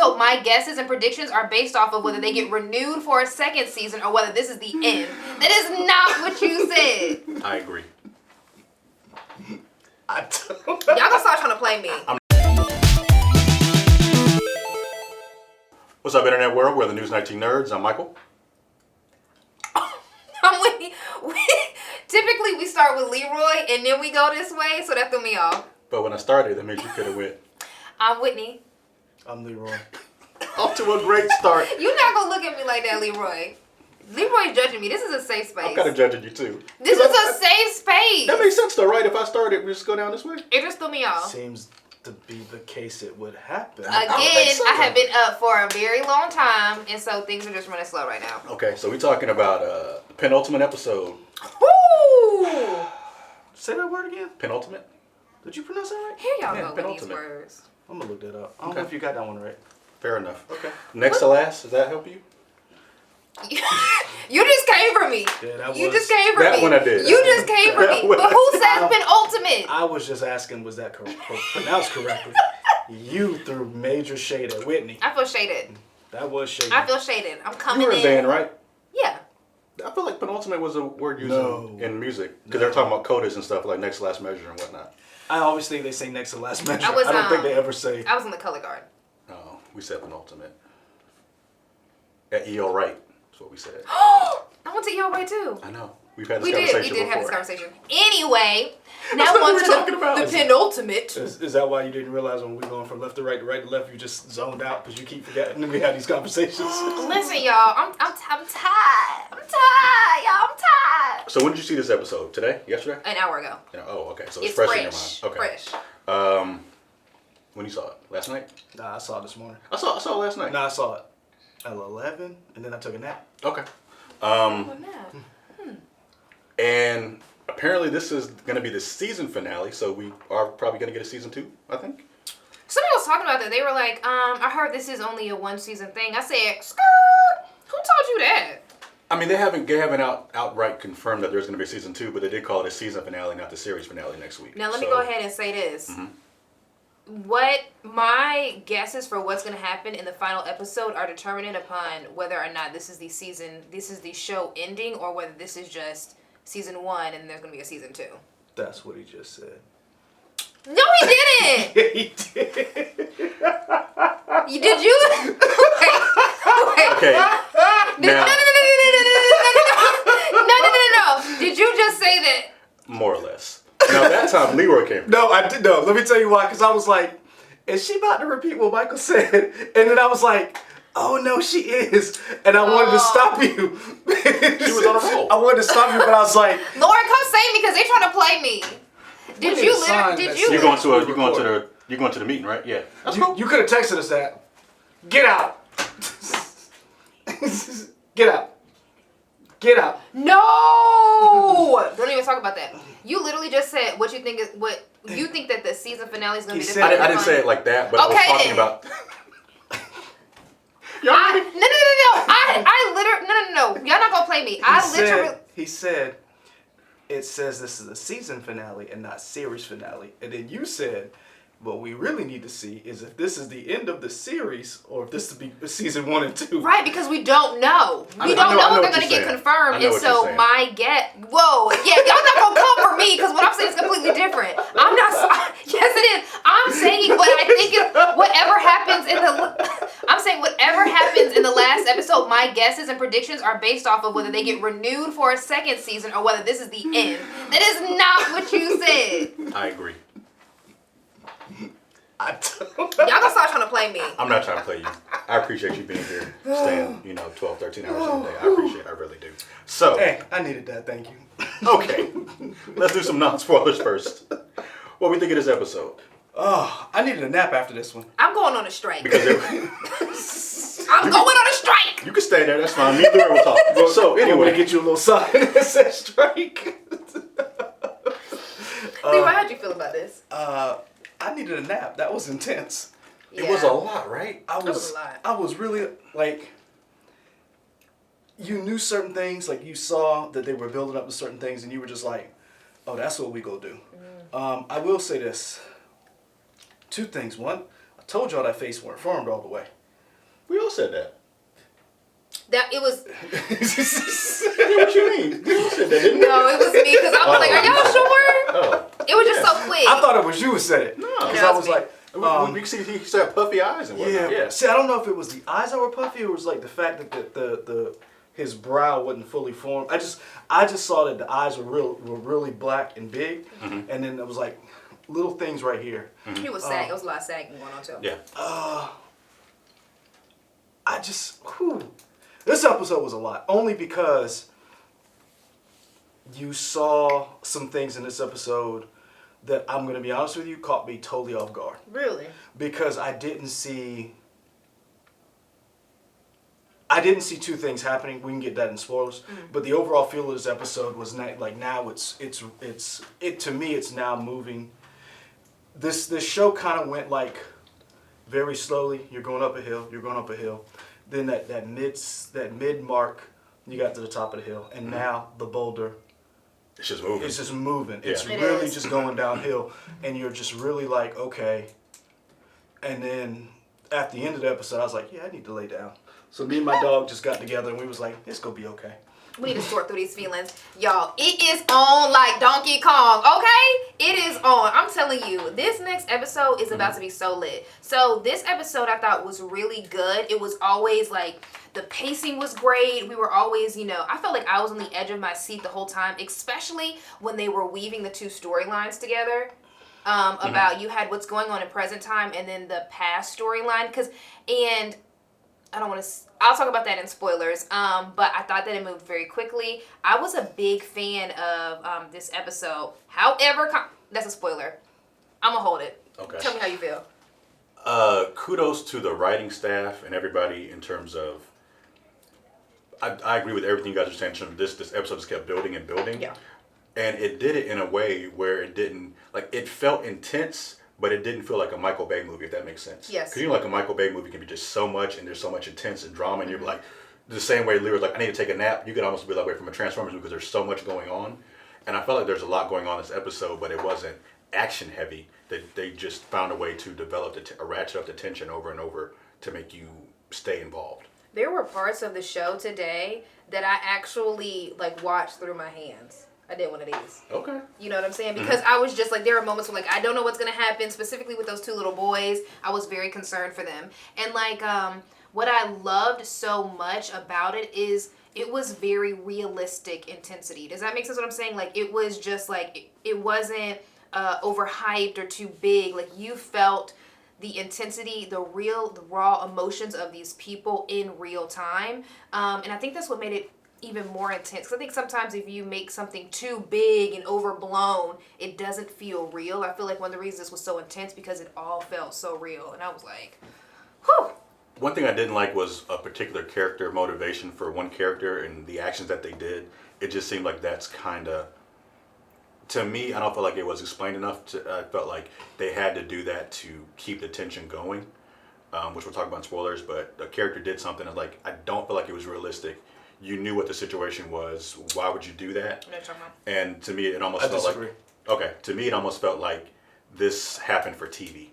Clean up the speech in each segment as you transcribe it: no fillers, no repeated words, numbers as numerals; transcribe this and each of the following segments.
episode, my guesses and predictions are based off of whether they get renewed for a second season or whether this is the end. That is not what you said. I agree. Y'all gonna start trying to play me. What's up, Internet World? We're the News 19 Nerds. I'm Michael. I'm Whitney. Typically, we start with Leroy and then we go this way, so that threw me off. But when I started, that means you could have went. I'm Whitney. I'm Leroy. Off to a great start. You're not gonna look at me like that, Leroy. Leroy's judging me. This is a safe space. I'm kind of judging you too. This is a safe space. That makes sense though, right? If I started, we just go down this way. It just threw me off. Seems to be the case it would happen. Again, I have been up for a very long time, and so things are just running slow right now. Okay, so we're talking about the penultimate episode. Woo! Say that word again. Penultimate? Did you pronounce that right? Here y'all Yeah, go with these penultimate. words. I'm gonna look that up. I don't Okay. know if you got that one right. Fair enough. Okay. Next to last, does that help you? You just came for me. Yeah, that You was, just came for that me. one I did. You just came for me. But who says penultimate? I was just asking, was that pronounced correctly? You threw major shade at Whitney. I feel shaded. That was shade. I feel shaded. I'm You coming were a in. band, right? Yeah. I feel like penultimate was a word used No. in music. Because they're talking about codas and stuff, like next to last measure and whatnot. I always think they say next to last measure. I was, don't think they ever say. I was in the color guard. Oh, we said penultimate. At E.O. Wright, that's what we said. I went to your way too. I know. We've had this We conversation did have this before. conversation. Anyway, now That's what on we to were talking about. the penultimate. Is that why you didn't realize when we were going from left to right to left, you just zoned out because you keep forgetting that we had these conversations? Listen, y'all, I'm tired. I'm tired, y'all. I'm tired. So when did you see this episode? Today? Yesterday? An hour ago. Yeah, oh, okay. So it's, It's fresh, fresh. in your mind. Okay. Fresh. When you saw it? Last night? Nah, I saw it this morning. I saw it last night. Nah, I saw it at 11, and then I took a nap. Okay. What now? And apparently this is going to be the season finale, so we are probably going to get a season 2, I think. Somebody was talking about that. They were like, I heard this is only a 1-season thing. I said, skirt. Who told you that? I mean, they haven't outright confirmed that there's going to be a season 2, but they did call it a season finale, not the series finale next week. Now let me go ahead and say this. What my guesses for what's going to happen in the final episode are determined upon whether or not this is the show ending, or whether this is just season 1 and there's going to be a season 2. That's what he just said. No, he didn't. He did. Did you? Okay. Now, No. Did you just say that? more or less. Now, that time Leroy came. No, I did. No, let me tell you why. Because I was like, is she about to repeat what Michael said? And then I was like, oh no, she is. And I wanted to stop you. She was on a roll. I wanted to stop you, but I was like, Lauren, come save me because they're trying to play me. Did you literally? Did you? You're going to the meeting, right? Yeah. That's cool. you could have texted us that. Get out. Get out. Get out. No! Don't even talk about that. You literally just said what you think is what you think that the season finale is going to be. said- I didn't say it like that, but I was Okay, talking then. about. No. Y'all not gonna play me. He said, it says this is a season finale and not series finale. And then you said, what we really need to see is if this is the end of the series or if this will be season 1 and 2. Right, because we don't know. We I don't know know if they're what gonna you're get saying. confirmed, I know and what you're so saying. y'all not gonna come for me because what I'm saying is completely different. I'm not. Yes, it is. I'm saying what I think is whatever happens in the. I'm saying whatever happens in the last episode. My guesses and predictions are based off of whether they get renewed for a second season or whether this is the end. That is not what you said. I agree. Y'all gonna start trying to play me. I'm not trying to play you. I appreciate you being here, staying, 12, 13 hours a day. I appreciate it. I really do. So, Hey, I needed that. Thank you. okay. Let's do some non-spoilers first. What we think of this episode? Oh, I needed a nap after this one. I'm going on a strike. Because I'm going on a strike. you can stay there. That's fine. Me and Leroy will talk. So, Anyway, anyway. get you a little sign that says strike. Leroy, how'd you feel about this? I needed a nap. That was intense. It was a lot, right? was a lot. I was really like, you knew certain things, like you saw that they were building up to certain things, and you were just like, oh, that's what we go do. I will say this. 2 things. One, I told y'all that face weren't formed all the way. We all said that. That it was. What you mean? You said that, didn't we? No, it was me because I was like, "Are y'all sure?" Oh. It was just so quick. I thought it was you who said it. No. Because No, I it's was me. like, We can see he said puffy eyes and whatnot. yeah. Yeah. See, I don't know if it was the eyes that were puffy or it was like the fact that the his brow wasn't fully formed. I just saw that the eyes were really black and big, and then it was like little things right here. He was sagging. It was a lot of sagging going on too. Yeah. This episode was a lot. Only because you saw some things in this episode that I'm going to be honest with you, caught me totally off guard. Really? Because I didn't see two things happening. We can get that in spoilers. But the overall feel of this episode was not, like now it's to me it's now moving. This show kind of went like very slowly. You're going up a hill. You're going up a hill. Then that mid mark, you got to the top of the hill, and now the boulder. It's just moving. It's just moving. Yeah. It's really just going downhill, and you're just really like, okay. And then at the end of the episode, I was like, yeah, I need to lay down. So me and my dog just got together, and we was like, it's gonna be okay. We need to sort through these feelings. Y'all, it is on like Donkey Kong, okay? It is on. I'm telling you, this next episode is about to be so lit. So this episode I thought was really good. It was always like, the pacing was great. We were always, I felt like I was on the edge of my seat the whole time, especially when they were weaving the two storylines together. About you had what's going on in present time and then the past storyline. And I don't want to... I'll talk about that in spoilers. But I thought that it moved very quickly. I was a big fan of this episode. However, that's a spoiler. I'm going to hold it. Okay. Tell me how you feel. Kudos to the writing staff and everybody in terms of... I agree with everything you guys are saying. In terms of this episode just kept building and building. Yeah. And it did it in a way where it didn't... Like, it felt intense, but it didn't feel like a Michael Bay movie, if that makes sense. Yes. Because like a Michael Bay movie can be just so much, and there's so much intense and drama, and you're like... The same way Leroy's like, I need to take a nap. You could almost be that way from a Transformers movie because there's so much going on. And I felt like there's a lot going on in this episode, but it wasn't action heavy. They just found a way to develop ratchet up the tension over and over to make you stay involved. There were parts of the show today that I actually watched through my hands. I did one of these. Okay. You know what I'm saying? Because I was just there are moments where I don't know what's going to happen, specifically with those two little boys. I was very concerned for them. And what I loved so much about it is it was very realistic intensity. Does that make sense what I'm saying? It was just it wasn't overhyped or too big. You felt the intensity, the raw emotions of these people in real time. And I think that's what made it even more intense. 'Cause I think sometimes if you make something too big and overblown, it doesn't feel real. I feel like one of the reasons this was so intense because it all felt so real. And I was like, whew. One thing I didn't like was a particular character motivation for one character and the actions that they did. It just seemed like that's kind of... To me, I don't feel like it was explained enough. I felt like they had to do that to keep the tension going, which we'll talk about in spoilers, but the character did something and I don't feel like it was realistic. You knew what the situation was. Why would you do that? And to me, it almost felt disagree. To me, it almost felt like this happened for TV.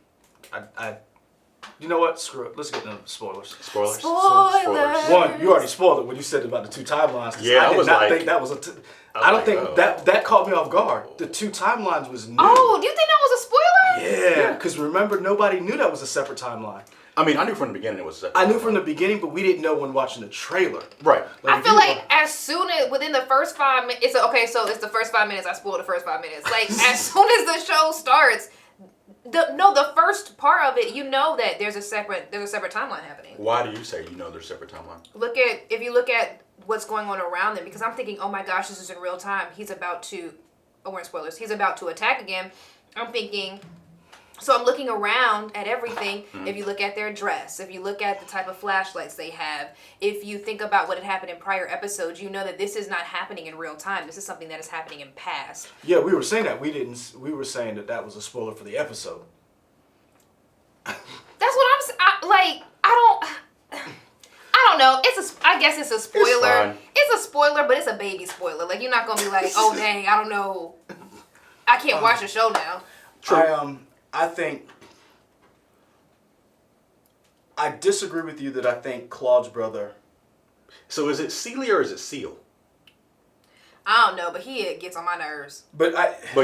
You know what? Screw it. Let's get into spoilers. Spoilers? Spoilers. One, you already spoiled it when you said about the two timelines. Yeah, I did not think that was that that caught me off guard. The two timelines was new. Oh, do you think that was a spoiler? Yeah, because remember, nobody knew that was a separate timeline. I mean, I knew from the beginning it was separate. I knew from the beginning, but we didn't know when watching the trailer. Right. I feel like as soon as within the first 5 minutes, okay, so it's the first 5 minutes. I spoiled the first 5 minutes. As soon as the show starts, the first part of it, you know that there's a separate timeline happening. Why do you say you know there's a separate timeline? If you look at what's going on around them, because I'm thinking, oh my gosh, this is in real time. He's about to, we're in spoilers. He's about to attack again. I'm thinking. So I'm looking around at everything. Mm-hmm. If you look at their dress, if you look at the type of flashlights they have, if you think about what had happened in prior episodes, you know that this is not happening in real time. This is something that is happening in past. Yeah, we were saying that. We were saying that was a spoiler for the episode. That's what I'm saying. I don't know. I guess it's a spoiler. It's a spoiler, but it's a baby spoiler. You're not gonna be like, oh dang, I don't know. I can't watch the show now. True. I think I disagree with you that I think Claude's brother. So is it Celia or is it Seal? I don't know, but he gets on my nerves. But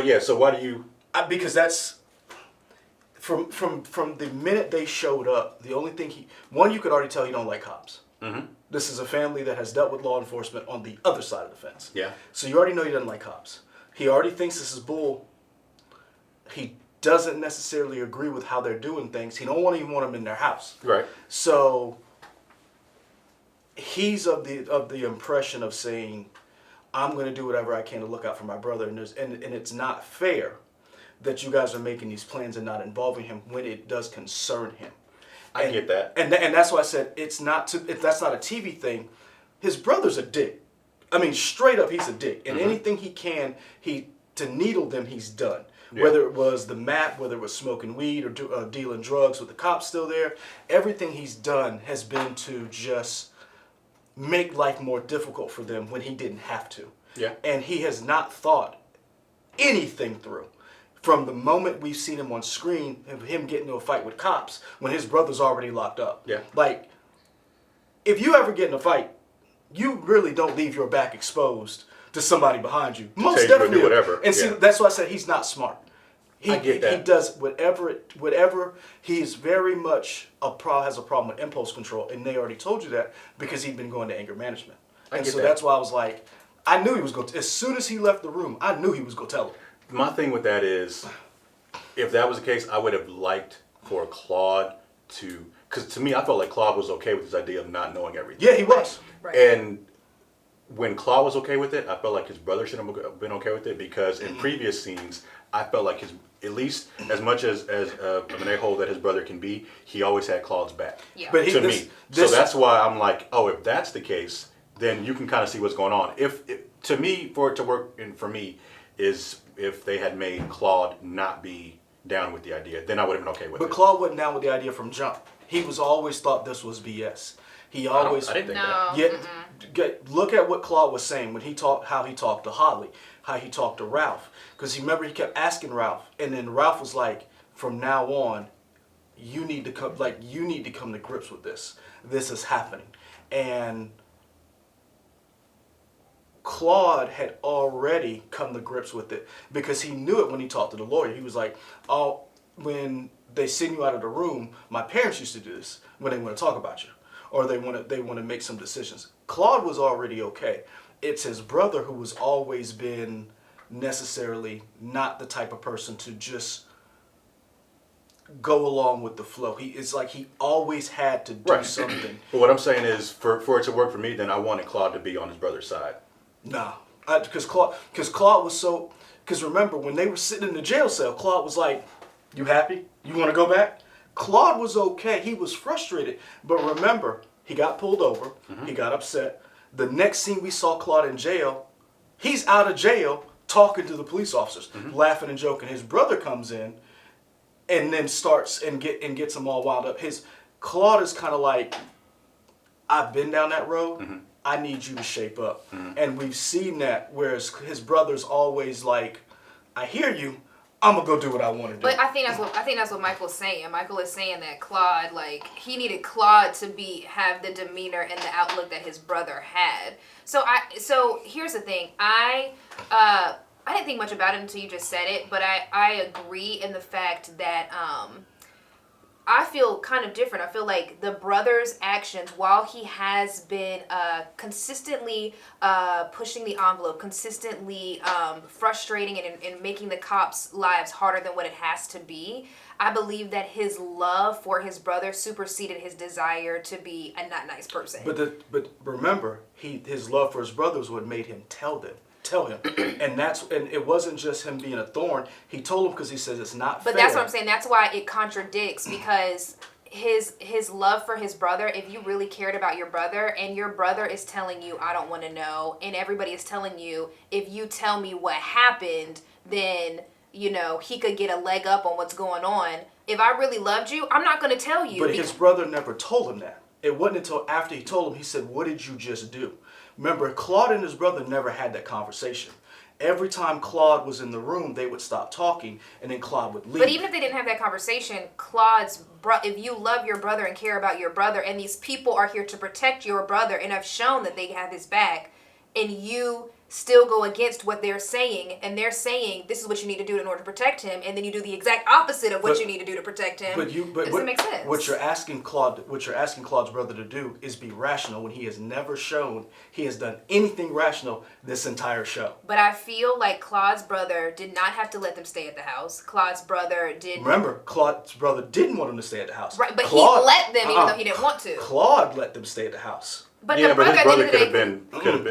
yeah, so why do you? Because that's from the minute they showed up. The only thing you could already tell he don't like cops. Mm-hmm. This is a family that has dealt with law enforcement on the other side of the fence. Yeah. So you already know he doesn't like cops. He already thinks this is bull. He doesn't necessarily agree with how they're doing things. He don't even want them in their house. Right. So he's of the impression of saying, I'm going to do whatever I can to look out for my brother, and it's not fair that you guys are making these plans and not involving him when it does concern him. I get that. And that's why I said that's not a TV thing. His brother's a dick. I mean, straight up, he's a dick. And anything he can, to needle them, he's done. Yeah. Whether it was the map, whether it was smoking weed or dealing drugs with the cops still there, everything he's done has been to just make life more difficult for them when he didn't have to. Yeah. And he has not thought anything through. From the moment we've seen him on screen, of him getting into a fight with cops when his brother's already locked up. Yeah. Like, if you ever get in a fight, you really don't leave your back exposed to somebody behind you. Most definitely. Do whatever. And see, that's why I said he's not smart. I get that. He does whatever. He's very much has a problem with impulse control, and they already told you that because he'd been going to anger management. That's why I was like, I knew he was going to. As soon as he left the room, I knew he was going to tell him. My thing with that is, if that was the case, I would have liked for Claude to, because to me, I felt like Claude was okay with this idea of not knowing everything. Yeah, he was. Right. And when Claude was okay with it, I felt like his brother should have been okay with it, because in previous scenes, I felt like at least as much as of an a-hole that his brother can be, he always had Claude's back. Yeah. But to me. So that's why I'm like, oh, if that's the case, then you can kind of see what's going on. If to me, for it to work, and for me, is if they had made Claude not be down with the idea, then I would have been okay with it. But Claude wasn't down with the idea from jump. He was always thought this was BS. He always. I didn't think that. Yeah. Look at what Claude was saying when how he talked to Holly, how he talked to Ralph. Because remember, he kept asking Ralph, and then Ralph was like, "From now on, you need to come. You need to come to grips with this. This is happening." And Claude had already come to grips with it because he knew it when he talked to the lawyer. He was like, "Oh, when they send you out of the room, my parents used to do this when they want to talk about you, or they want to make some decisions." Claude was already okay. It's his brother who was always been necessarily not the type of person to just go along with the flow. It's like he always had to do something. But what I'm saying is, for it to work for me, then I wanted Claude to be on his brother's side. Nah, because Claude was so. Because remember, when they were sitting in the jail cell, Claude was like, "You happy? You want to go back?" Claude was okay. He was frustrated, but remember, he got pulled over. He got upset. The next scene we saw Claude in jail, he's out of jail talking to the police officers, laughing and joking. His brother comes in, and then starts and gets him all wound up. Claude is kind of like, "I've been down that road. I need you to shape up." And we've seen that, whereas his brother's always like, "I hear you. I'm gonna go do what I want to do." But I think that's what Michael's saying. Michael is saying that Claude, he needed Claude to have the demeanor and the outlook that his brother had. So here's the thing. I didn't think much about it until you just said it, but I agree in the fact that I feel kind of different. I feel like the brother's actions, while he has been consistently pushing the envelope, consistently frustrating and making the cops' lives harder than what it has to be, I believe that his love for his brother superseded his desire to be a not nice person. But remember, his love for his brother was what made him tell him. And it wasn't just him being a thorn. He told him because he says it's not fair. But that's what I'm saying. That's why it contradicts, because his love for his brother, if you really cared about your brother and your brother is telling you, "I don't want to know," and everybody is telling you, "If you tell me what happened, then he could get a leg up on what's going on." If I really loved you, I'm not going to tell you. But his brother never told him that. It wasn't until after he told him, he said, "What did you just do?" Remember, Claude and his brother never had that conversation. Every time Claude was in the room, they would stop talking, and then Claude would leave. But even if they didn't have that conversation, if you love your brother and care about your brother, and these people are here to protect your brother and have shown that they have his back, and you still go against what they're saying, and they're saying this is what you need to do in order to protect him, and then you do the exact opposite of what you need to do to protect him. It doesn't make sense. What you're asking Claude's brother to do is be rational when he has never shown he has done anything rational this entire show. But I feel like Claude's brother did not have to let them stay at the house. Claude's brother did. Remember, Claude's brother didn't want them to stay at the house. Right, but Claude, he let them even though he didn't want to. Claude let them stay at the house. But yeah, the but his brother could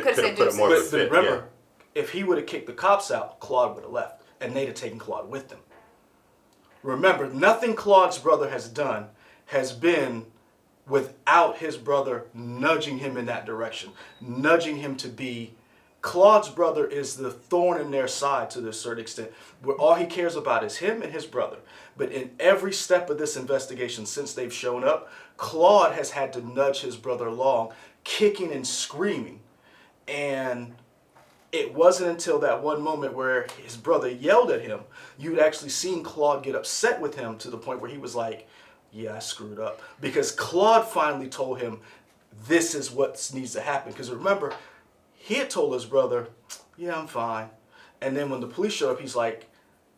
have said put it more of a But fit. remember, if he would have kicked the cops out, Claude would have left, and they'd have taken Claude with them. Remember, nothing Claude's brother has done has been without his brother nudging him in that direction, nudging him to be. Claude's brother is the thorn in their side to a certain extent, where all he cares about is him and his brother. But in every step of this investigation since they've shown up, Claude has had to nudge his brother along, kicking and screaming. And it wasn't until that one moment where his brother yelled at him, you'd actually seen Claude get upset with him to the point where he was like, yeah, I screwed up. Because Claude finally told him, this is what needs to happen. Because remember, he had told his brother, yeah, I'm fine. And then when the police showed up, he's like,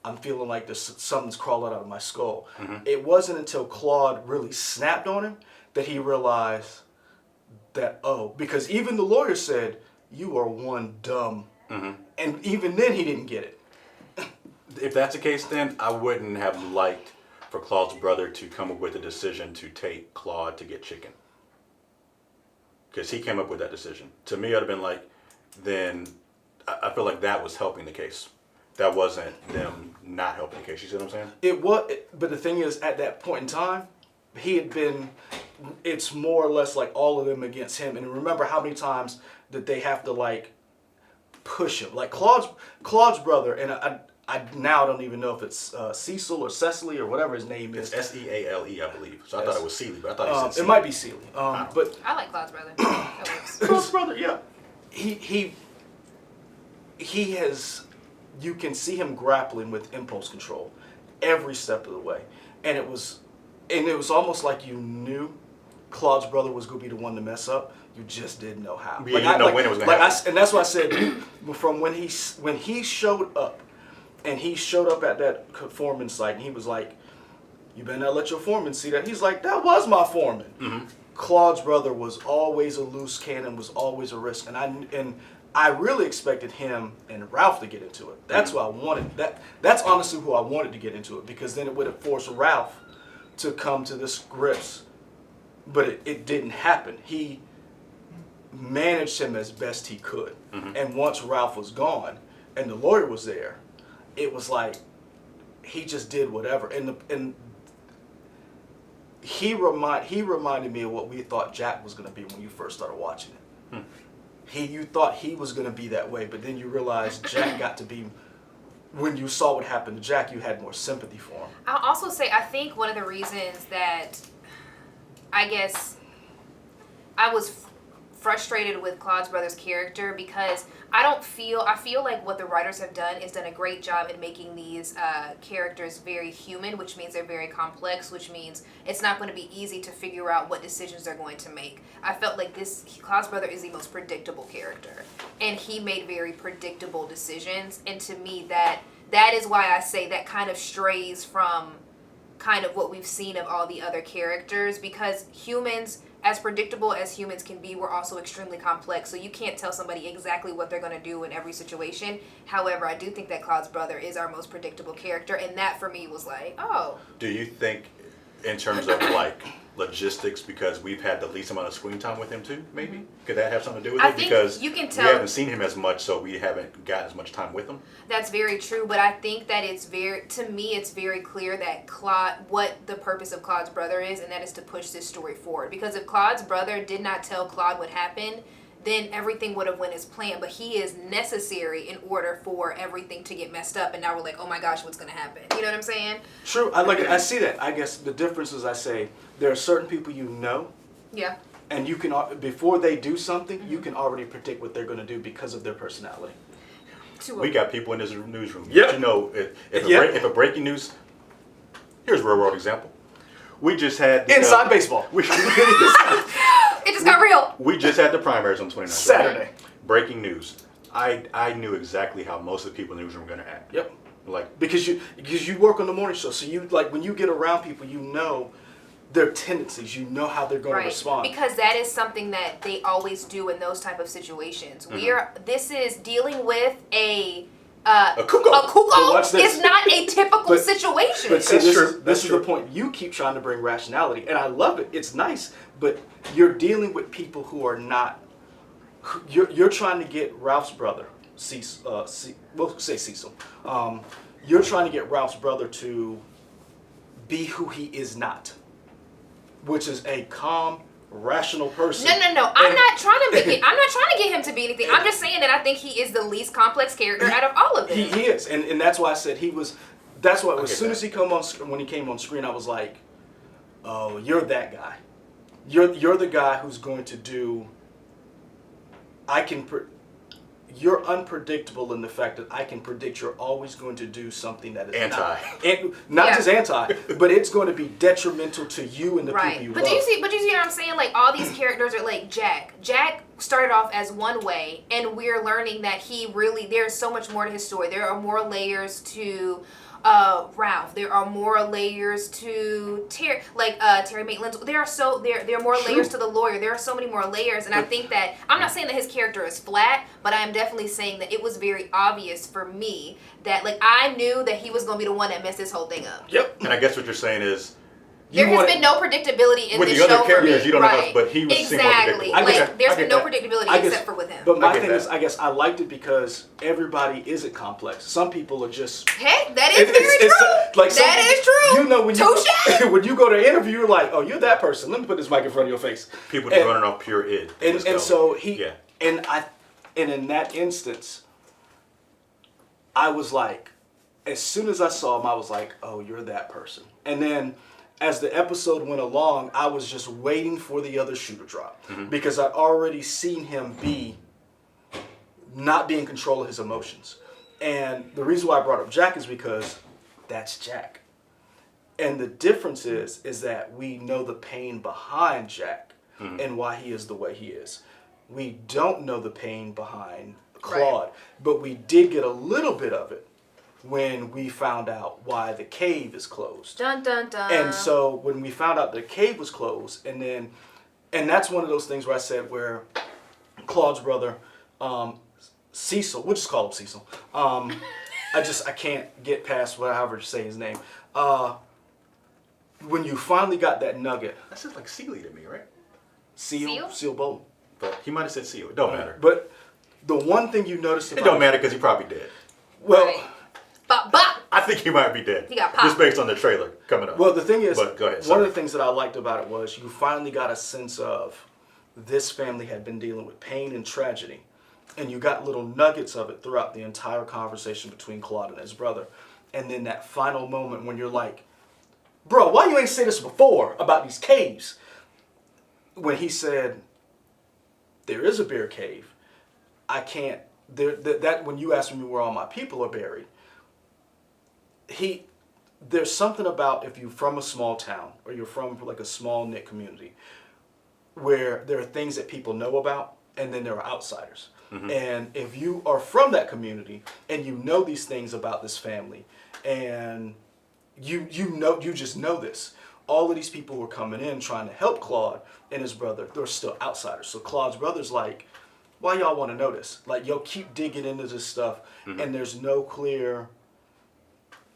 I'm feeling like there's something's crawling out of my skull. Mm-hmm. It wasn't until Claude really snapped on him that he realized that, because even the lawyer said, you are one dumb. Mm-hmm. And even then he didn't get it. If that's the case, then I wouldn't have liked for Claude's brother to come up with a decision to take Claude to get chicken. Because he came up with that decision. To me, it would have been like, then I feel like that was helping the case. That wasn't them not helping the case. You see what I'm saying? It was, but the thing is, at that point in time, it's more or less like all of them against him. And remember how many times that they have to like push him. Like Claude's brother, and I now don't even know if it's Cecil or Cecily or whatever his name is. It's Seale, I believe. So I thought it was Sealy, but I thought he said Sealy. It might be Sealy. But I like Claude's brother. That works. Claude's brother, yeah. He has, you can see him grappling with impulse control every step of the way. And it was almost like you knew Claude's brother was going to be the one to mess up. You just didn't know how. Yeah, you didn't know when it was going to happen. And that's why I said, from when he showed up, and he showed up at that foreman site, and he was like, you better not let your foreman see that. He's like, that was my foreman. Mm-hmm. Claude's brother was always a loose cannon, was always a risk. And I really expected him and Ralph to get into it. That's what I wanted. That's honestly who I wanted to get into it, because then it would have forced Ralph to come to this grips. But it didn't happen. He managed him as best he could. Mm-hmm. And once Ralph was gone and the lawyer was there, it was like he just did whatever. And he reminded me of what we thought Jack was going to be when you first started watching it. Hmm. You thought he was going to be that way, but then you realized Jack got to be, when you saw what happened to Jack, you had more sympathy for him. I'll also say, I think one of the reasons that I guess I was frustrated with Claude's brother's character, because I feel like what the writers have done is done a great job at making these characters very human, which means they're very complex, which means it's not going to be easy to figure out what decisions they're going to make. I felt like Claude's brother is the most predictable character, and he made very predictable decisions, and to me that is why I say that kind of strays from kind of what we've seen of all the other characters, because humans, as predictable as humans can be, we're also extremely complex, so you can't tell somebody exactly what they're going to do in every situation. However, I do think that Claude's brother is our most predictable character, and that for me was like, oh. Do you think, in terms of like logistics, because we've had the least amount of screen time with him too, maybe? Could that have something to do with it? Because you can tell, we haven't seen him as much, so we haven't got as much time with him. That's very true, but I think that it's very clear that what the purpose of Claude's brother is, and that is to push this story forward. Because if Claude's brother did not tell Claude what happened, then everything would have went as planned, but he is necessary in order for everything to get messed up, and now we're like, oh my gosh, what's going to happen? You know what I'm saying? True. I see that. I guess the difference is, I say, there are certain people you know. Yeah. And you can, before they do something, you can already predict what they're going to do because of their personality. We got people in this newsroom. Yep. You know, if Yep. a breaking news, here's real world example. We just had Inside baseball. It just got real. We just had the primaries on 29th. Saturday. Breaking news. I knew exactly how most of the people in the newsroom were gonna act. Yep. Like Because you work on the morning show, so you like when you get around people, you know their tendencies, you know how they're going to respond. Because that is something that they always do in those type of situations. This is dealing with a cuckoo. A cuckoo watch this. is not a typical situation. But see, That's this true. is That's this is true. the point. You keep trying to bring rationality, and I love it. It's nice, but you're dealing with people who are not. You're trying to get Ralph's brother, we'll say Cecil. You're trying to get Ralph's brother to be who he is not, which is a calm, rational person. No. I'm not trying to get him to be anything. I'm just saying that I think he is the least complex character out of all of them. He is, and that's why I said he was. That's why as soon that. as when he came on screen, I was like, "Oh, you're that guy. You're the guy who's going to do. You're unpredictable in the fact that I can predict you're always going to do something that is not just anti, but it's going to be detrimental to you and the people you love. But you see what I'm saying? Like all these characters are like Jack. Jack started off as one way, and we're learning that there's so much more to his story. There are more layers to Ralph. There are more layers to Terry Maitland's. There are more layers to the lawyer. There are so many more layers, and I think that I'm not saying that his character is flat, but I am definitely saying that it was very obvious for me that like I knew that he was going to be the one that messed this whole thing up. Yep. and I guess what you're saying is There has been no predictability in with this the other show for me. characters, you don't know, but he was exactly. more predictable. Like there's been no predictability except for with him. But my get thing that. is, I guess I liked it because everybody isn't complex. Some people are just. Hey, that is very true. Like that is true. You know when Touche. when you go to an interview, you're like, oh, you're that person. Let me put this mic in front of your face. People just running off pure id. And so and in that instance, I was like, as soon as I saw him, I was like, oh, you're that person. And then as the episode went along, I was just waiting for the other shoe to drop because I'd already seen him not be in control of his emotions. And the reason why I brought up Jack is because that's Jack. And the difference is that we know the pain behind Jack and why he is the way he is. We don't know the pain behind Claude, but we did get a little bit of it when we found out why the cave is closed. Dun dun dun. And so when we found out the cave was closed, and that's one of those things where I said where Claude's brother, Cecil, we'll just call him Cecil. I can't get past however to say his name. When you finally got that nugget. That sounds like Sealy to me, right? Seal Bolton. But he might have said Seal. It don't matter. But the one thing you noticed about It don't matter because he probably dead. Well, Right. Bop. I think he might be dead. He got popped. Just based on the trailer coming up. Well, the thing is, But go ahead, one sorry. of the things that I liked about it was you finally got a sense of this family had been dealing with pain and tragedy. And you got little nuggets of it throughout the entire conversation between Claude and his brother. And then that final moment when you're like, bro, why you ain't say this before about these caves? When he said, there is a bear cave. I can't, that when you asked me where all my people are buried, there's something about if you're from a small town or you're from like a small knit community where there are things that people know about and then there are outsiders. And if you are from that community and you know these things about this family and you just know this, all of these people who are coming in trying to help Claude and his brother, they're still outsiders. So Claude's brother's like, why y'all want to know this? Like, y'all keep digging into this stuff and there's no clear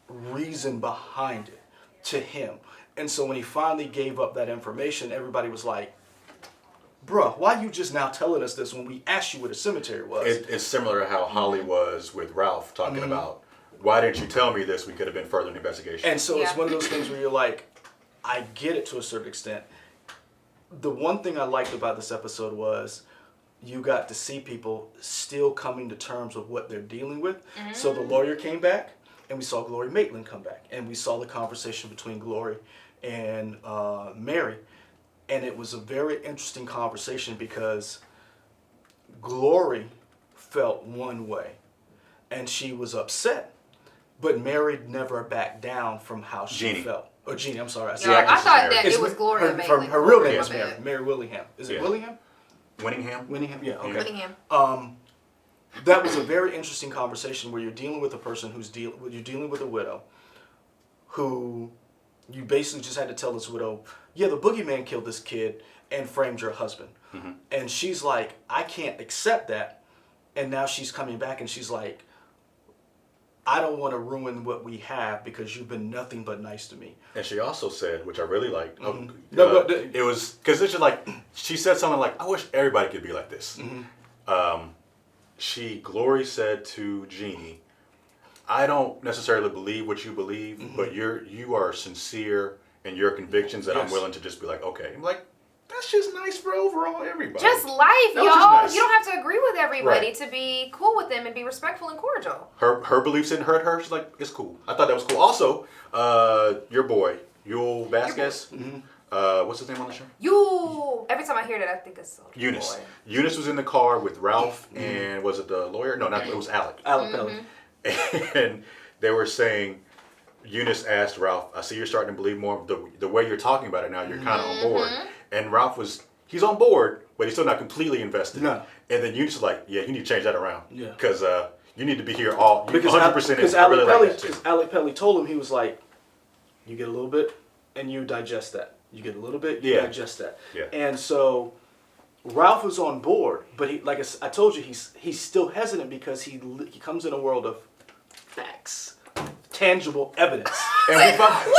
reason behind it to him. And so when he finally gave up that information, everybody was like, bruh, why you just now telling us this when we asked you where the cemetery was? It's similar to how Holly was with Ralph talking about, why didn't you tell me this? We could have been further in the investigation. And so it's one of those things where you're like, I get it to a certain extent. The one thing I liked about this episode was you got to see people still coming to terms with what they're dealing with. So the lawyer came back, and we saw Glory Maitland come back. And we saw the conversation between Glory and Mary. And it was a very interesting conversation because Glory felt one way. and she was upset. But Mary never backed down from how she Jeannie. felt. Or Jeannie, I'm sorry. I actress thought is Mary. that it was Gloria mainly. Her real name My is Mary. bad. Mary Willingham. Is it Yeah. Willingham? Winningham? Winningham? Yeah, okay. Whittingham. That was a very interesting conversation where you're dealing with a person you're dealing with a widow who you basically just had to tell this widow, yeah, the boogeyman killed this kid and framed your husband. Mm-hmm. And she's like, I can't accept that. And now she's coming back and she's like, I don't want to ruin what we have because you've been nothing but nice to me. And she also said, which I really liked, Mm-hmm. it was, because it's just like, she said something like, I wish everybody could be like this. Mm-hmm. Glory said to Jeannie, I don't necessarily believe what you believe, Mm-hmm. but you are sincere in your convictions that I'm Yes. willing to just be like, okay. I'm like, that's just nice for overall everybody. Just life, That was y'all. just nice. You don't have to agree with everybody Right. to be cool with them and be respectful and cordial. Her beliefs didn't hurt her. She's like, it's cool. I thought that was cool. Also, your boy, Yul Vasquez. What's his name on the show? You. Every time I hear that, I think it's Eunice. boy. Eunice was in the car with Ralph and was it the lawyer? No, not it was Alec. Alec Pelly. And they were saying, Eunice asked Ralph, I see you're starting to believe more. The way you're talking about it now, you're kind of on board. And Ralph he's on board, but he's still not completely invested. No. And then Eunice was like, yeah, you need to change that around. Yeah. Because you need to be here 100% in. Because I really like that too. Alec Pelly told him, he was like, you get a little bit and you digest that. You get a little bit, you Yeah. digest that. Yeah. And so Ralph was on board, but he, like I told you, he's still hesitant because he comes in a world of facts, tangible evidence. And we found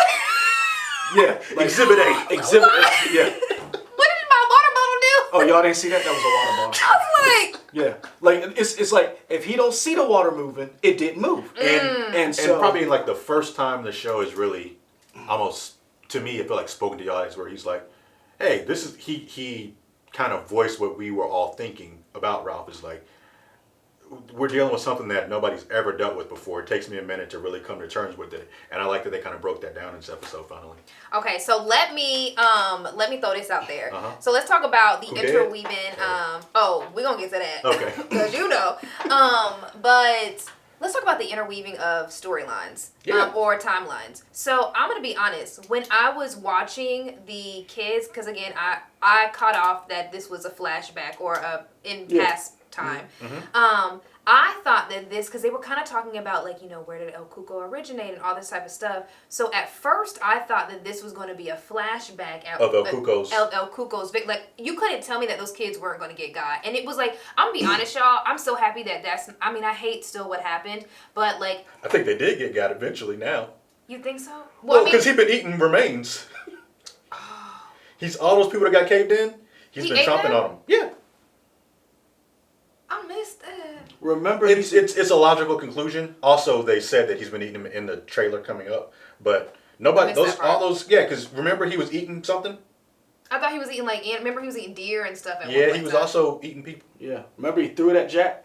Yeah, like, Exhibit A. Exhibit A. Yeah. What did my water bottle do? Oh, y'all didn't see that? That was a water bottle. I was like, Yeah, like it's like if he don't see the water moving, it didn't move. And so probably like the first time the show is really almost, to me, it felt like spoken to the audience where he's like, hey, this is, he kind of voiced what we were all thinking about Ralph. Is like, we're dealing with something that nobody's ever dealt with before. It takes me a minute to really come to terms with it. And I like that they kind of broke that down in this episode finally. okay, so let me throw this out there. Uh-huh. So let's talk about the Who did? interweaving. We're gonna get to that. Okay. Because you know. But let's talk about the interweaving of storylines. Yeah. Or timelines. So I'm gonna be honest. When I was watching the kids, because again, I caught off that this was a flashback or past time. I thought that this, because they were kind of talking about, like, you know, where did El Cuco originate and all this type of stuff. So at first, I thought that this was going to be a flashback Of El Cuco's. El Cuco's. Like, you couldn't tell me that those kids weren't going to get got. And it was like, I'm going to be honest, y'all, I'm so happy that I hate still what happened. But, like. I think they did get got eventually now. You think so? Well, because he's been eating remains. He's all those people that got caved in, he's He been ate chomping them? on them. Yeah. I missed that. remember It's a logical conclusion. Also, they said that he's been eating them in the trailer coming up, but nobody because remember he was eating something. I thought he was eating remember he was eating deer and stuff. At one Yeah, point he was in time. also eating people. Yeah, remember he threw it at Jack.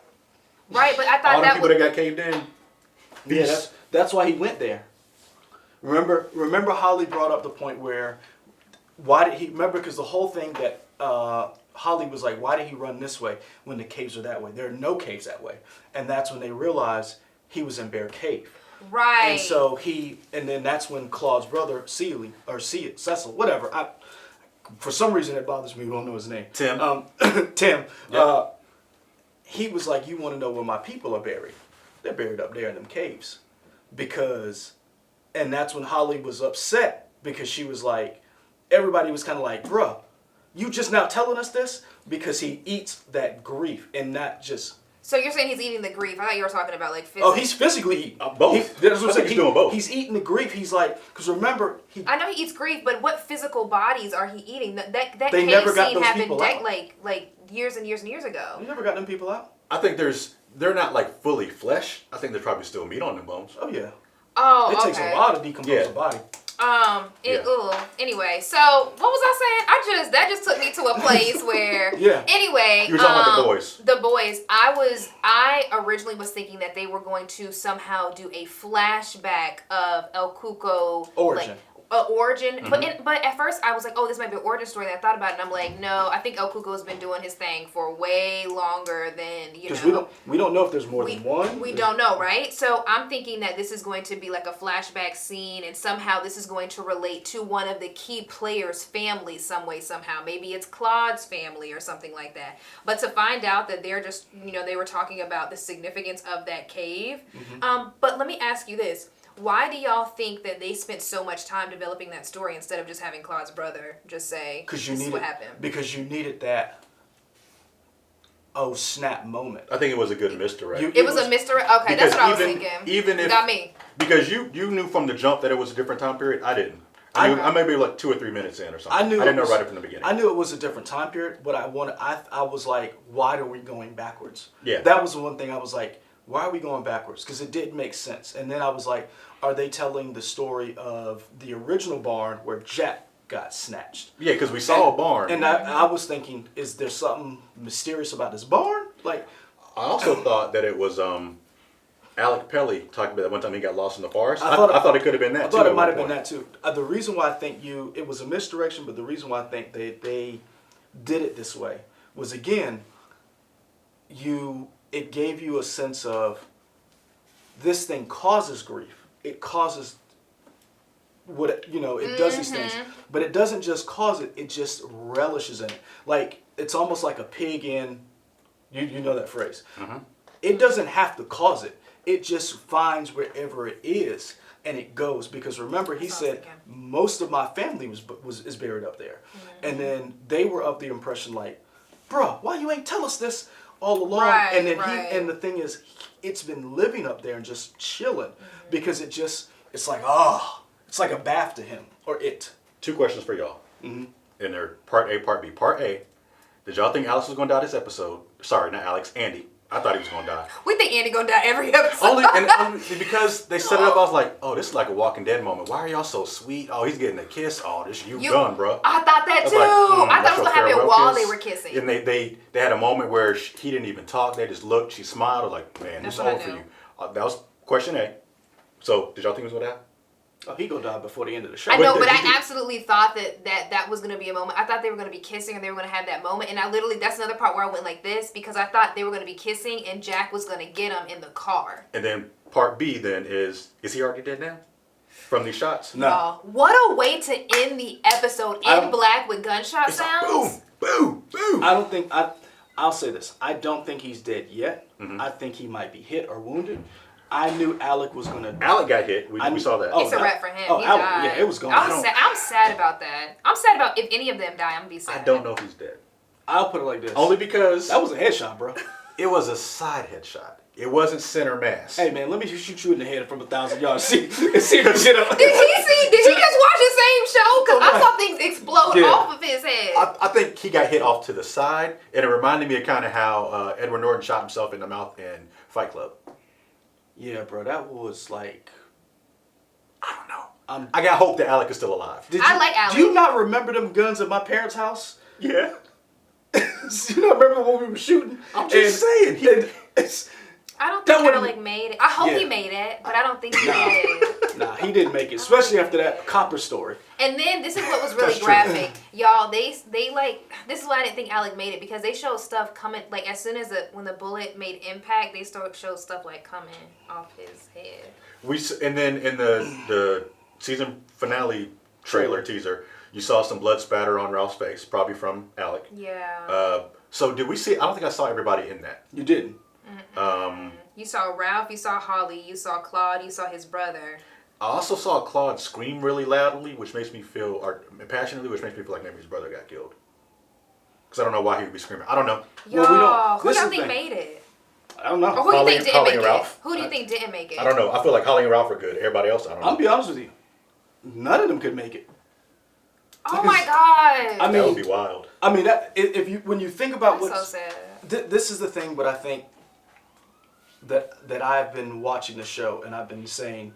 Right, but I thought All the that people was. that got caved in. Yeah, that's why he went there. Remember Holly brought up the point where why did he remember because the whole thing that Holly was like, why did he run this way when the caves are that way? There are no caves that way. And that's when they realized he was in Bear Cave. Right. And so then that's when Claude's brother, Cecil, whatever. For some reason it bothers me, we don't know his name. Tim. Tim. Yep. He was like, you want to know where my people are buried? They're buried up there in them caves. And that's when Holly was upset because she was like, everybody was kind of like, bruh, you just now telling us this? Because he eats that grief and not just... So you're saying he's eating the grief. I thought you were talking about physically. Oh, he's physically eating. Both. That's what I'm saying. He's doing both. He's eating the grief. He's like, because remember... I know he eats grief, but what physical bodies are he eating? That They cave never got scene those happened people out. like years and years and years ago. You never got them people out? I think they're not fully flesh. I think there's probably still meat on them bones. Oh, yeah. Oh, It takes a while to decompose a body. Anyway, so what was I saying? That just took me to a place where. Yeah. Anyway, You were talking about the boys. The boys. I originally was thinking that they were going to somehow do a flashback of El Cuco Origin. origin. But at first I was like, oh, this might be an origin story. And I thought about it, and I'm like, no, I think El Cuco's been doing his thing for way longer than because we don't know if there's more than one. We don't know, right? So I'm thinking that this is going to be like a flashback scene, and somehow this is going to relate to one of the key players' family some way, somehow. Maybe it's Claude's family or something like that. But to find out that they're just, they were talking about the significance of that cave. But let me ask you this. Why do y'all think that they spent so much time developing that story instead of just having Claude's brother just say, this is what happened? Because you needed that oh snap moment. I think it was a good misdirect. It was a misdirect? Okay, that's what I was thinking. Even if, got me. Because you knew from the jump that it was a different time period. I didn't. I may be like 2 or 3 minutes in or something. I didn't know right from the beginning. I knew it was a different time period, but I was like, why are we going backwards? Yeah. That was the one thing I was like, why are we going backwards? Because it didn't make sense. And then I was like, are they telling the story of the original barn where Jack got snatched? Yeah, because we saw a barn. And I was thinking, is there something mysterious about this barn? Like, I also thought that it was Alec Pelly talking about that one time he got lost in the forest. I thought it could have been that too. I thought it might have been that too. The reason why I think it was a misdirection, but the reason why I think they did it this way was, again, it gave you a sense of this thing causes grief. It causes it does these things, but it doesn't just cause it, it just relishes in it. Like, it's almost like a pig in, you know that phrase. It doesn't have to cause it. It just finds wherever it is and it goes. Because remember, he said, most of my family is buried up there. And then they were of the impression like, bruh, why you ain't tell us this all along? Right, and then and the thing is, it's been living up there and just chilling because it's like, it's like a bath to him or it. 2 questions for y'all. And they're part A, part B. Part A, did y'all think Alex was going to die this episode? Sorry, not Alex, Andy. I thought he was going to die. We think Andy going to die every episode. Only because they set it up, I was like, oh, this is like a Walking Dead moment. Why are y'all so sweet? Oh, he's getting a kiss. Oh, you done, bro. I thought that too. I thought it was going to happen while they were kissing. And they had a moment where he didn't even talk. They just looked. She smiled. I was like, man, this is all for you. That was question A. So, did y'all think it was going to happen? Oh, he gonna die before the end of the show. I know, but I absolutely thought that was gonna be a moment. I thought they were gonna be kissing and they were gonna have that moment. And that's another part where I went like this because I thought they were gonna be kissing and Jack was gonna get him in the car. And then part B then is he already dead now? From these shots? No. What a way to end the episode in black with gunshot sounds. Boom, boom. I'll say this. I don't think he's dead yet. I think he might be hit or wounded. I knew Alec was gonna. Alec got hit. We saw that. It's a wrap for him. Oh, he Alec, died. yeah, it was going. I'm sad about that. I'm sad about if any of them die. I'm gonna be sad. I don't know if he's dead. I'll put it like this. Only because that was a headshot, bro. It was a side headshot. It wasn't center mass. Hey man, let me shoot you in the head from 1,000 yards. See the shit up. Did he just watch the same show? Because I saw things explode off of his head. I think he got hit off to the side, and it reminded me of kind of how Edward Norton shot himself in the mouth in Fight Club. Yeah, bro, that was like, I don't know. I got hope that Alec is still alive. I like Alec. Do you not remember them guns at my parents' house? Yeah. You not remember when we were shooting? I'm just saying. I don't think Alec made it. I hope he made it, but I don't think he did. Nah, he didn't make it, especially after that copper story. And then this is what was really graphic, y'all. They like this is why I didn't think Alec made it because they showed stuff coming like as soon as when the bullet made impact, they showed stuff like coming off his head. And then in the season finale trailer teaser, you saw some blood spatter on Ralph's face, probably from Alec. Yeah. So did we see? I don't think I saw everybody in that. You didn't. You saw Ralph, you saw Holly, you saw Claude, you saw his brother. I also saw Claude scream really loudly, which makes me feel, or passionately, which makes me feel like maybe his brother got killed. Because I don't know why he would be screaming. I don't know. Y'all, who y'all think made it? I don't know. Or who do you think didn't make it? Ralph. Who do you think didn't make it? I don't know. I feel like Holly and Ralph are good. Everybody else, I don't know. I'll be honest with you. None of them could make it. Oh my God. I mean, that would be wild. I mean, when you think about That's so sad. This is the thing, but I think that I've been watching the show and I've been saying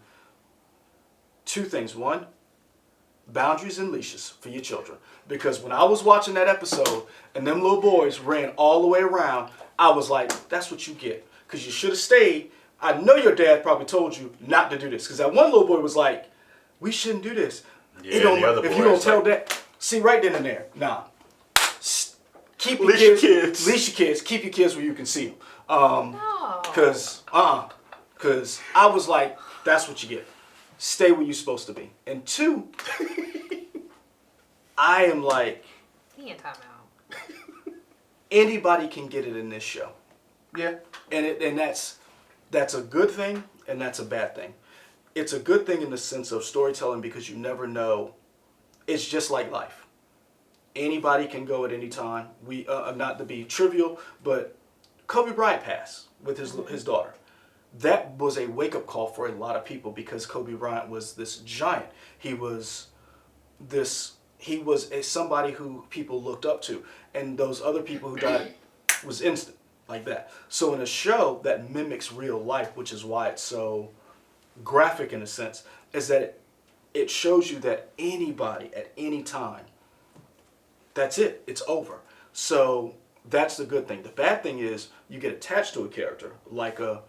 2 things. One, boundaries and leashes for your children. Because when I was watching that episode and them little boys ran all the way around, I was like, that's what you get. Because you should have stayed. I know your dad probably told you not to do this. Because that one little boy was like, we shouldn't do this. Yeah, It don't, the other if boy you don't is tell like, that, see right then and there, nah. Keep your Leash your kids, kids. leash your kids, keep your kids where you can see them. No. Cause I was like, that's what you get. Stay where you're supposed to be. And 2, I am like, He in timeout. anybody can get it in this show. yeah. And that's a good thing and that's a bad thing. It's a good thing in the sense of storytelling because you never know. It's just like life. Anybody can go at any time. We not to be trivial, but Kobe Bryant passed with his daughter. That was a wake-up call for a lot of people because Kobe Bryant was this giant. He was somebody who people looked up to, and those other people who died was instant like that. So in a show that mimics real life, which is why it's so graphic in a sense, is that it shows you that anybody at any time, that's it. It's over. So that's the good thing. The bad thing is you get attached to a character like a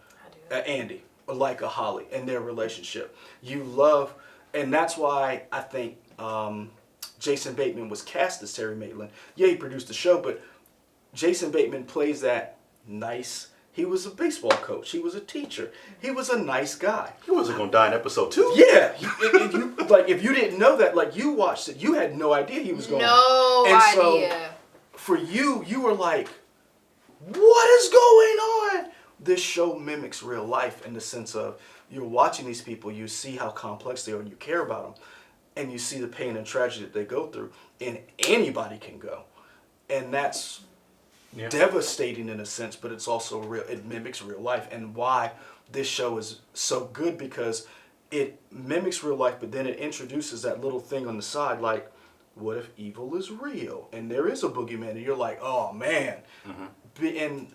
Andy or like a Holly and their relationship. You love, and that's why I think Jason Bateman was cast as Terry Maitland. Yeah, he produced the show, but Jason Bateman plays that nice. He was a baseball coach. He was a teacher. He was a nice guy. He wasn't gonna die in episode 2. Yeah, if you didn't know that, like you watched it, you had no idea he was going. No and idea. So for you were like, what is going on? This show mimics real life in the sense of you're watching these people, you see how complex they are, and you care about them, and you see the pain and tragedy that they go through, and anybody can go, and that's devastating in a sense, but it's also real. It mimics real life, and why this show is so good because it mimics real life, but then it introduces that little thing on the side, like, what if evil is real and there is a boogeyman, and you're like, oh man. And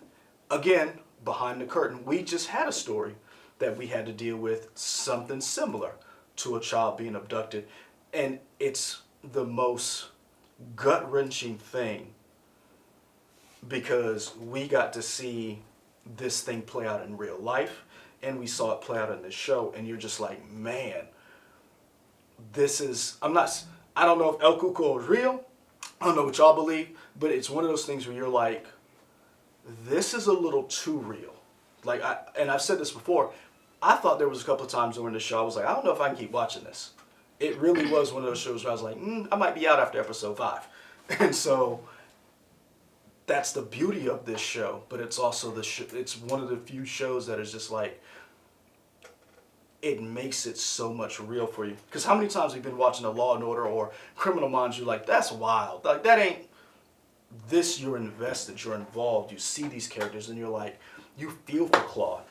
again, behind the curtain, we just had a story that we had to deal with something similar to a child being abducted, and it's the most gut-wrenching thing because we got to see this thing play out in real life, and we saw it play out in this show, and you're just like, man, this is, I don't know if El Cuco is real, I don't know what y'all believe, but it's one of those things where you're like, this is a little too real. Like, I've said this before, I thought there was a couple of times during the show, I was like, I don't know if I can keep watching this. It really was one of those shows where I was like, I might be out after episode 5. And so that's the beauty of this show, but it's also it's one of the few shows that is just like, it makes it so much real for you. Because how many times have you been watching a Law and Order or Criminal Minds, you're like, that's wild. Like, that ain't, this, you're invested, you're involved, you see these characters, and you're like, you feel for Claude.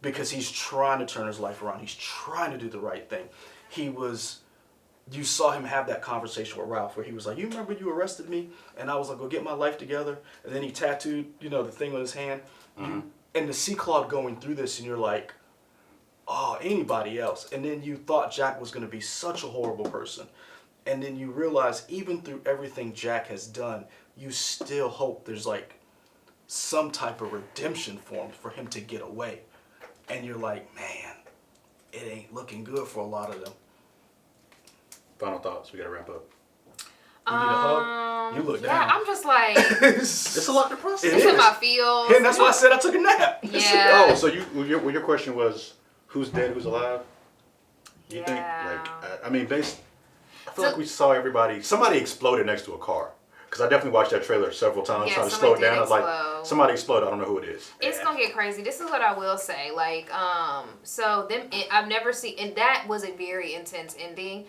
Because he's trying to turn his life around. He's trying to do the right thing. You saw him have that conversation with Ralph where he was like, you remember you arrested me? And I was like, go get my life together. And then he tattooed, the thing on his hand. And to see Claude going through this, and you're like, oh, anybody else. And then you thought Jack was going to be such a horrible person. And then you realize even through everything Jack has done, you still hope there's like some type of redemption for him, for him to get away. And you're like, man, it ain't looking good for a lot of them. Final thoughts. We gotta wrap up. You need a hug? You look down. Yeah, I'm just like, It's a lot to process. it's in my feels. And that's why I said I took a nap. Yeah. Oh, so your question was, who's dead, who's alive? You think, I mean, I feel like we saw somebody exploded next to a car. Because I definitely watched that trailer several times, Yeah, trying to slow it down. I was like, explode. somebody exploded, I don't know who it is. It's gonna get crazy. This is what I will say. Like, I've never seen, and that was a very intense ending.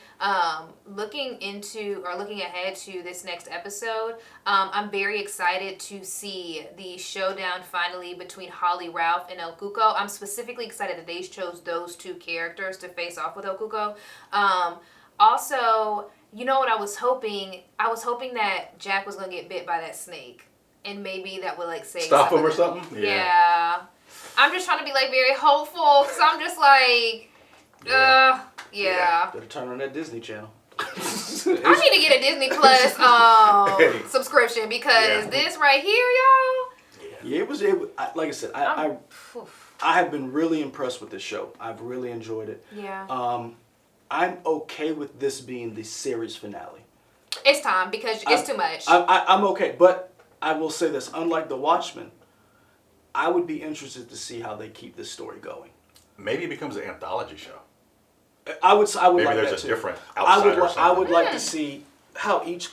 Looking ahead to this next episode, I'm very excited to see the showdown finally between Holly, Ralph, and El Cuco. I'm specifically excited that they chose those two characters to face off with El Cuco. Also, you know what I was hoping? I was hoping that Jack was gonna get bit by that snake, and maybe that would like save. Stop him or something. Yeah. I'm just trying to be like very hopeful, because I'm just like, yeah. Better turn on that Disney Channel. I need to get a Disney Plus subscription because this right here, y'all. Yeah, it was like I said, I have been really impressed with this show. I've really enjoyed it. Yeah. I'm okay with this being the series finale. It's time because it's too much. I'm okay, but I will say this: unlike The Watchmen, I would be interested to see how they keep this story going. Maybe it becomes an anthology show. I would Maybe like there's that a too. different outsider or something. I would like to see how each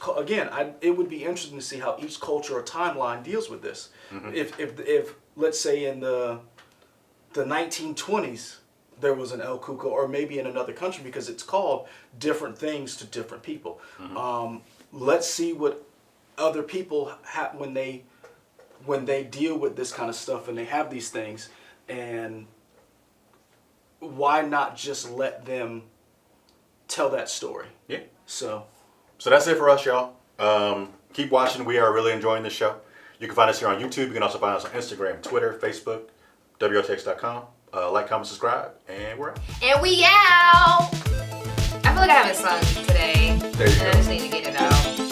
it would be interesting to see how each culture or timeline deals with this. Mm-hmm. If let's say in the 1920s there was an El Cuco, or maybe in another country, because it's called different things to different people. Mm-hmm. Let's see what other people have when they deal with this kind of stuff and they have these things, and why not just let them tell that story? Yeah. So that's it for us, y'all. Keep watching. We are really enjoying this show. You can find us here on YouTube. You can also find us on Instagram, Twitter, Facebook, WOTX.com. Like, comment, subscribe, and we're out. And we out. I feel like I haven't sung today. There you and go. I just need to get it out.